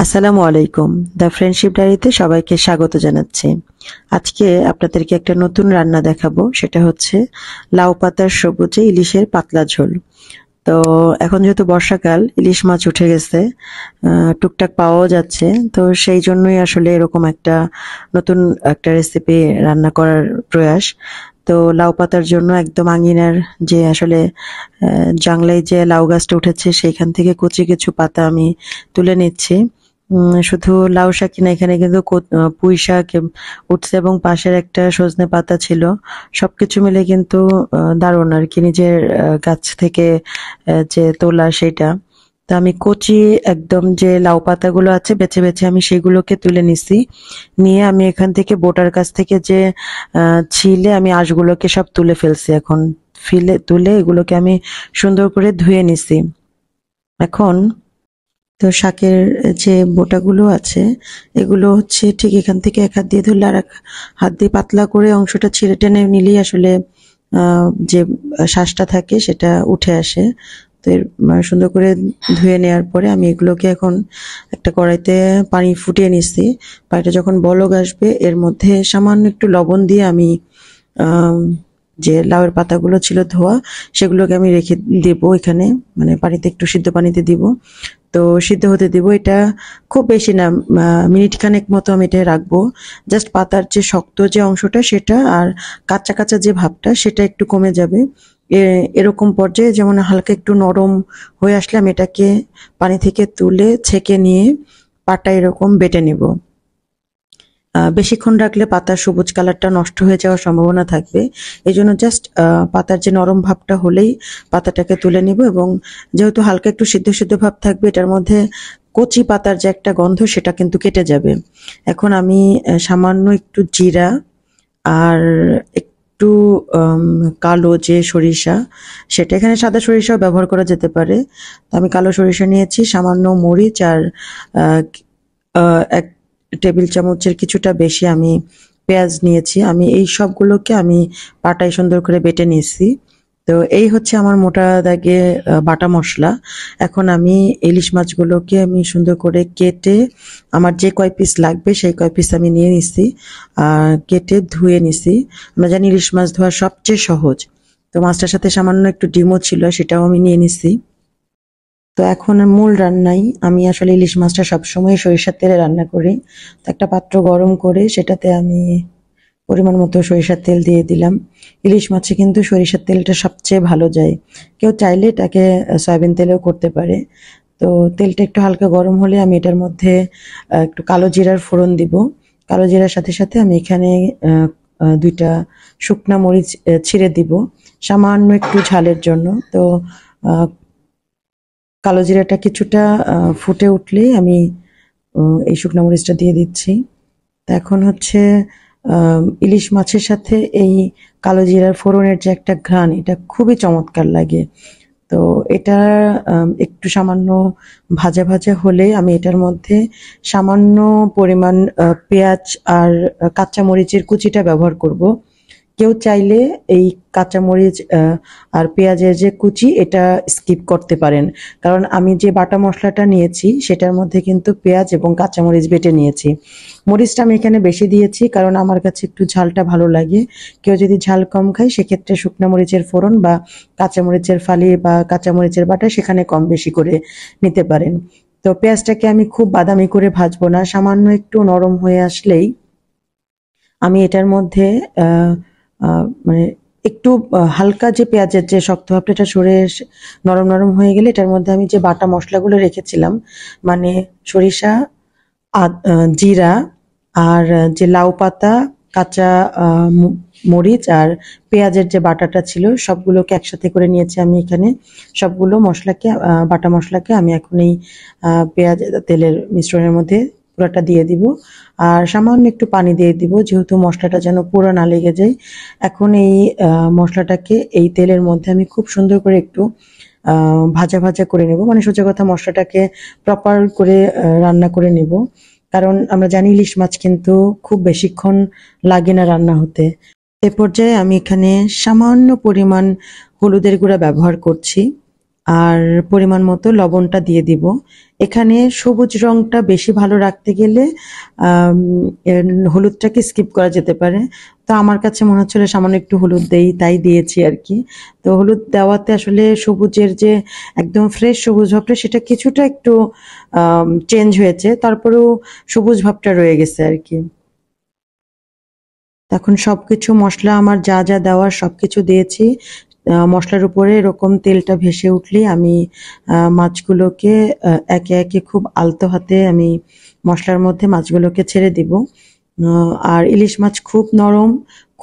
আসসালামু আলাইকুম। The friendship ডায়েরিতে সবাইকে স্বাগত জানাচ্ছি। আজকে আপনাদেরকে একটা নতুন রান্না দেখাবো। সেটা হচ্ছে লাউ পাতার সবুজে ইলিশের পাতলা ঝোল। তো এখন যেহেতু বর্ষাকাল, ইলিশ মাছ উঠে গেছে, টুকটাক পাওয়াও যাচ্ছে। তো সেই জন্যই আসলে এরকম একটা নতুন একটা রেসিপি রান্না করার প্রয়াস। তো লাউ পাতার জন্য একদম আঙিনার যে আসলে জাংলায় যে লাউ গাছটা উঠেছে সেইখান থেকে কচি কিছু পাতা আমি তুলে নিচ্ছি। শুধু লাউ শাকই না, এখানে কিন্তু পুঁই শাক উঠছে এবং পাশের একটা সজনে পাতা ছিল। সবকিছু মিলে কিন্তু দারুণ আর কি, নিজের গাছ থেকে যে তোলা সেটা। তো আমি কচি একদম যে লাউ পাতাগুলো আছে বেছে বেছে আমি সেগুলোকে তুলে নিছি। নিয়ে আমি এখান থেকে বোটার কাছ থেকে যে ছিলে আমি আঁশগুলোকে সব তুলে ফেলছি। এখন তুলে এগুলোকে আমি সুন্দর করে ধুয়ে নিছি। এখন তো শাকের যে বোটাগুলো আছে এগুলো হচ্ছে ঠিক এখান থেকে এক হাত দিয়ে ধরলে আর এক হাত দিয়ে পাতলা করে অংশটা ছিঁড়ে টেনে নিলেই আসলে যে শ্বাসটা থাকে সেটা উঠে আসে। তো সুন্দর করে ধুয়ে নেওয়ার পরে আমি এগুলোকে এখন একটা কড়াইতে পানি ফুটিয়ে নিচ্ছি। পানিটা যখন বলক আসবে এর মধ্যে সামান্য একটু লবণ দিয়ে আমি আহ যে লাউয়ের পাতাগুলো ছিল ধোয়া সেগুলোকে আমি রেখে দেব এখানে, মানে পানিতে একটু সিদ্ধ পানিতে দিব। তো সিদ্ধ হতে দিব। এটা খুব বেশি না, মিনিট খানেক মতো আমি এটা রাখবো। জাস্ট পাতার যে শক্ত যে অংশটা সেটা আর কাঁচা কাঁচা যে ভাবটা সেটা একটু কমে যাবে। এরকম পর্যায়ে যেমন হালকা একটু নরম হয়ে আসলে আমি এটাকে পানি থেকে তুলে ছেঁকে নিয়ে পাটা এরকম বেটে নেব। বেশিক্ষণ রাখলে পাতার সবুজ কালারটা নষ্ট হয়ে যাওয়ার সম্ভাবনা থাকবে। এই জন্য জাস্ট পাতার যে নরম ভাবটা হলেই পাতাটাকে তুলে নিব। এবং যেহেতু হালকা একটু সিদ্ধ সিদ্ধ ভাব থাকবে এটার মধ্যে, কচি পাতার যে একটা গন্ধ সেটা কিন্তু কেটে যাবে। এখন আমি সামান্য একটু জিরা আর একটু কালো যে সরিষা, সেটা এখানে সাদা সরিষাও ব্যবহার করা যেতে পারে। তো আমি কালো সরিষা নিয়েছি, সামান্য মরিচ আর এক টেবিল চামচের কিছুটা বেশি আমি পেঁয়াজ নিয়েছি। আমি এই সবগুলোকে আমি পাটায় সুন্দর করে বেটে নিয়েছি। তো এই হচ্ছে আমার মোটা দাগে বাটা মশলা। এখন আমি ইলিশ মাছগুলোকে আমি সুন্দর করে কেটে আমার যে কয় পিস লাগবে সেই কয় পিস আমি নিয়ে নিছি। কেটে ধুয়ে নিছি। আমরা জানি ইলিশ মাছ ধোয়া সবচেয়ে সহজ। তো মাছটার সাথে সামান্য একটু ডিমও ছিল, সেটাও আমি নিয়ে নিছি। তো এখন মূল রান্নাই আমি আসলে ইলিশ মাছটা সবসময় সরিষার তেলে রান্না করি। তো একটা পাত্র গরম করে সেটাতে আমি পরিমাণ মতো সরিষার তেল দিয়ে দিলাম। ইলিশ মাছে কিন্তু সরিষার তেলটা সবচেয়ে ভালো যায়। কেউ চাইলে এটাকে সয়াবিন তেলেও করতে পারে। তো তেলটা একটু হালকা গরম হলে আমি এটার মধ্যে একটু কালো জিরার ফোড়ন দিব। কালো জিরার সাথে সাথে আমি এখানে দুইটা শুকনা মরিচ ছিঁড়ে দিব সামান্য একটু ঝালের জন্য। তো কালো জিরাটা কিছুটা ফুটে উঠলেই আমি এই শুকনো মরিচটা দিয়ে দিচ্ছি। তো এখন হচ্ছে ইলিশ মাছের সাথে এই কালো জিরার ফোড়নের যে একটা ঘ্রাণ, এটা খুবই চমৎকার লাগে। তো এটা একটু সামান্য ভাজা ভাজা হলে আমি এটার মধ্যে সামান্য পরিমাণ পেঁয়াজ আর কাঁচা মরিচের কুচিটা ব্যবহার করব। কেউ চাইলে এই কাঁচামরিচ আর পেঁয়াজের যে কুচি এটা স্কিপ করতে পারেন, কারণ আমি যে বাটা মশলাটা নিয়েছি সেটার মধ্যে কিন্তু পেঁয়াজ এবং কাঁচামরিচ বেটে নিয়েছি। মরিচটা আমি এখানে বেশি দিয়েছি কারণ আমার কাছে একটু ঝালটা ভালো লাগে। কেউ যদি ঝাল কম খায় সেক্ষেত্রে শুকনো মরিচের ফোড়ন বা কাঁচামরিচের ফালি বা কাঁচামরিচের বাটা সেখানে কম বেশি করে নিতে পারেন। তো পেঁয়াজটাকে আমি খুব বাদামি করে ভাজবো না, সামান্য একটু নরম হয়ে আসলেই আমি এটার মধ্যে মানে একটু হালকা যে পেঁয়াজের যে শক্ত ভাবটা এটা সরে নরম নরম হয়ে গেলে এটার মধ্যে আমি যে বাটা মশলাগুলো রেখেছিলাম, মানে সরিষা, জিরা আর যে লাউ পাতা, কাঁচা মরিচ আর পেঁয়াজের যে বাটাটা ছিল সবগুলোকে একসাথে করে নিয়েছি আমি এখানে। সবগুলো মশলাকে বাটা মশলাকে আমি এখন এই পেঁয়াজ তেলের মিশ্রণের মধ্যে পুরোটা দিয়ে দিব। আর সামান্য একটু পানি দিয়ে দিব যেহেতু মশলাটা যেন পুরো না লেগে যায়। এখন এই মশলাটাকে এই তেলের মধ্যে আমি খুব সুন্দর করে একটু ভাজা ভাজা করে নেব, মানে সোজা কথা মশলাটাকে প্রপার করে রান্না করে নেব। কারণ আমরা জানি ইলিশ মাছ কিন্তু খুব বেশিক্ষণ লাগে না রান্না হতে। এ পর্যায়ে আমি এখানে সামান্য পরিমাণ হলুদের গুঁড়া ব্যবহার করছি। আর পরিমাণ মতো লবণটা দিয়ে দিব। এখানে সবুজ রংটা বেশি ভালো রাখতে গেলে আম, হলুদটাকে স্কিপ করা যেতে পারে। তো আমার কাছে মনে হচ্ছিল সামান্য একটু হলুদ দেই, তাই দিয়েছি আর কি। তো হলুদ দেওয়াতে আসলে সবুজের যে একদম ফ্রেশ সবুজ ভাবটা সেটা কিছুটা একটু চেঞ্জ হয়েছে, তারপরেও সবুজ ভাবটা রয়ে গেছে আর কি। এখন সবকিছু মসলা আমার যা যা দেওয়ার সবকিছু দিয়েছি। মশলার উপরে এরকম তেলটা ভেসে উঠলেই আমি মাছগুলোকে একে একে খুব আলতো হাতে আমি মশলার মধ্যে মাছগুলোকে ছেড়ে দিব। আর ইলিশ মাছ খুব নরম,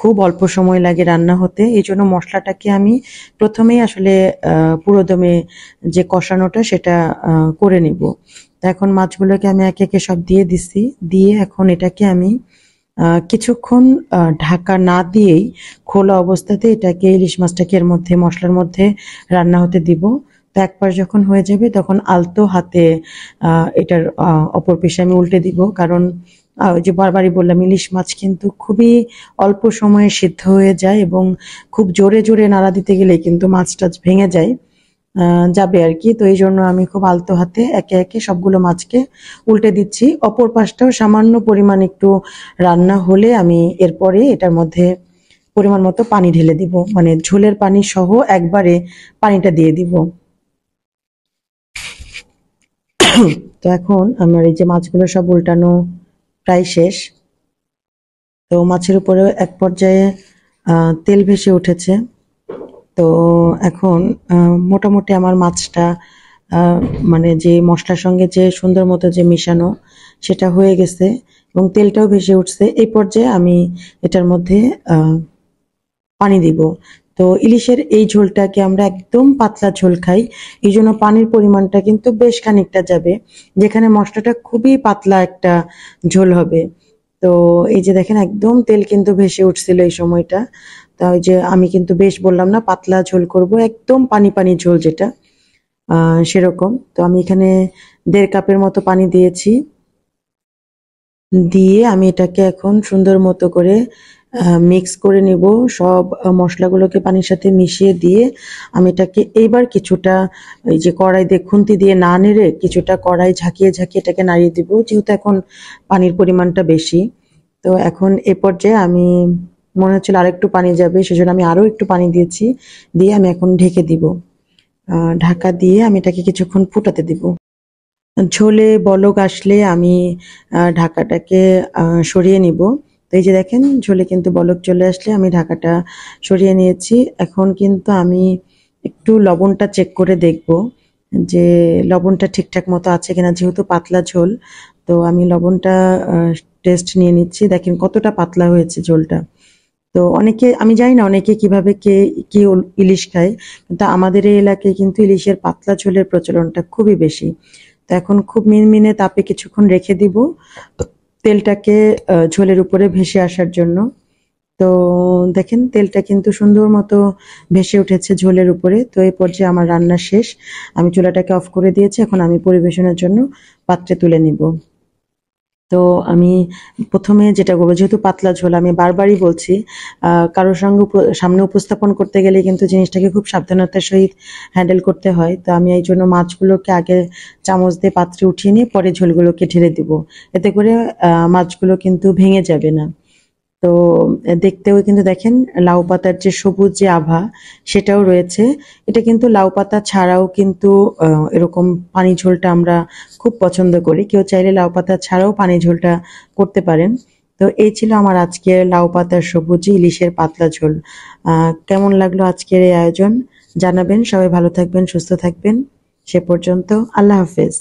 খুব অল্প সময় লাগে রান্না হতে, এই জন্য মশলাটাকে আমি প্রথমেই আসলে পুরোদমে যে কষানোটা সেটা করে নিব। তো এখন মাছগুলোকে আমি একে একে সব দিয়ে দিছি, দিয়ে এখন এটাকে আমি কিছুক্ষণ ঢাকা না দিয়েই খোলা অবস্থাতে এটাকে ইলিশ মাছটাকে এর মধ্যে মশলার মধ্যে রান্না হতে দিব। তো একবার যখন হয়ে যাবে তখন আলতো হাতে এটার অপর পাশে আমি উল্টে দিব, কারণ ওই যে বারবারই বললাম ইলিশ মাছ কিন্তু খুবই অল্প সময়ে সিদ্ধ হয়ে যায় এবং খুব জোরে জোরে নাড়া দিতে গেলে কিন্তু মাছটা ভেঙে যায়, যাবে আর কি। তো এই জন্য আমি খুব আলতো হাতে একে একে সবগুলো মাছকে উল্টে দিচ্ছি। অপর পাশটাও সামান্য পরিমাণ একটু রান্না হলে আমি এরপরে এটার মধ্যে পরিমাণ মতো পানি ঢেলে দিব, মানে ঝোলের পানি সহ একবারে পানিটা দিয়ে দিব। তো এখন আমার এই যে মাছগুলো সব উল্টানো প্রায় শেষ। তো মাছের উপরে এক পর্যায়ে তেল ভেসে উঠেছে। তো এখন মোটামুটি আমার মাছটা মানে যে মশলার সঙ্গে যে সুন্দর মতো যে মিশানো সেটা হয়ে গেছে এবং তেলটাও ভেসে উঠছে। এই পর্যায়ে আমি এটার মধ্যে পানি দিব। তো ইলিশের এই ঝোলটাকে আমরা একদম পাতলা ঝোল খাই, এই জন্য পানির পরিমাণটা কিন্তু বেশ খানিকটা যাবে, যেখানে মশলাটা খুবই পাতলা একটা ঝোল হবে। তো এই যে দেখেন একদম তেল কিন্তু ভেসে উঠছিল এই সময়টা। তা ওই যে আমি কিন্তু বেশ বললাম না পাতলা ঝোল করব, একদম পানি পানি ঝোল যেটা সেরকম। তো আমি এখানে 1.5 কাপের মতো পানি দিয়েছি, দিয়ে আমি এটাকে এখন সুন্দর মতো করে মিক্স করে নিব। সব মশলাগুলোকে পানির সাথে মিশিয়ে দিয়ে আমি এটাকে এইবার কিছুটা এই যে কড়াই দিয়ে খুন্তি দিয়ে না নেড়ে কিছুটা কড়াই ঝাঁকিয়ে ঝাঁকিয়ে এটাকে নাড়িয়ে দিব, যেহেতু এখন পানির পরিমাণটা বেশি। তো এখন এ পর্যায়ে আমি মনে হচ্ছিল আরেকটু পানি যাবে, সেজন্য আমি আরো একটু পানি দিয়েছি, দিয়ে আমি এখন ঢেকে দিব। ঢাকা দিয়ে আমি এটাকে কিছুক্ষণ ফুটাতে দিব। ঝোলে বলক আসলে আমি ঢাকাটাকে সরিয়ে নিব। তো এই যে দেখেন ঝোলে কিন্তু বলক চলে আসলে আমি ঢাকাটা সরিয়ে নিয়েছি। এখন কিন্তু আমি একটু লবণটা চেক করে দেখব যে লবণটা ঠিকঠাক মতো আছে কিনা, যেহেতু পাতলা ঝোল। তো আমি লবণটা টেস্ট নিয়ে নিচ্ছি, দেখেন কতটা পাতলা হয়েছে ঝোলটা। তো অনেকে আমি জানি না অনেকে কিভাবে কে কি ইলিশ খায়, কিন্তু আমাদের এই এলাকায় কিন্তু ইলিশের পাতলা ঝোলের প্রচলনটা খুবই বেশি। তো এখন খুব মিনমিনে তাপে কিছুক্ষণ রেখে দিব তেলটাকে ঝোলের উপরে ভেসে আসার জন্য। তো দেখেন তেলটা কিন্তু সুন্দর মতো ভেসে উঠেছে ঝোলের উপরে। তো এই পর্যায়ে আমার রান্না শেষ, আমি চুলাটাকে অফ করে দিয়েছি। এখন আমি পরিবেশনের জন্য পাত্রে তুলে নিব। তো আমি প্রথমে যেটা করবো, যেহেতু পাতলা ঝোল আমি বারবারই বলছি কারোর সঙ্গে সামনে উপস্থাপন করতে গেলে কিন্তু জিনিসটাকে খুব সাবধানতার সহিত হ্যান্ডেল করতে হয়। তো আমি এই জন্য মাছগুলোকে আগে চামচ দিয়ে পাত্রে উঠিয়ে নিয়ে পরে ঝোলগুলোকে ঢেলে দিব, এতে করে মাছগুলো কিন্তু ভেঙে যাবে না। তো দেখতেও কিন্তু দেখেন লাউ পাতার যে সবুজ যে আভা সেটাও রয়েছে। এটা কিন্তু লাউ পাতা ছাড়াও কিন্তু এরকম পানি ঝোলটা আমরা খুব পছন্দ করি, কেউ চাইলে লাউ পাতা ছাড়াও পানি ঝোলটা করতে পারেন। তো এই ছিল আমার আজকের লাউ পাতার সবুজ ইলিশের পাতলা ঝোল। কেমন লাগলো আজকের এই আয়োজন জানাবেন। সবাই ভালো থাকবেন, সুস্থ থাকবেন। সে পর্যন্ত আল্লাহ হাফেজ।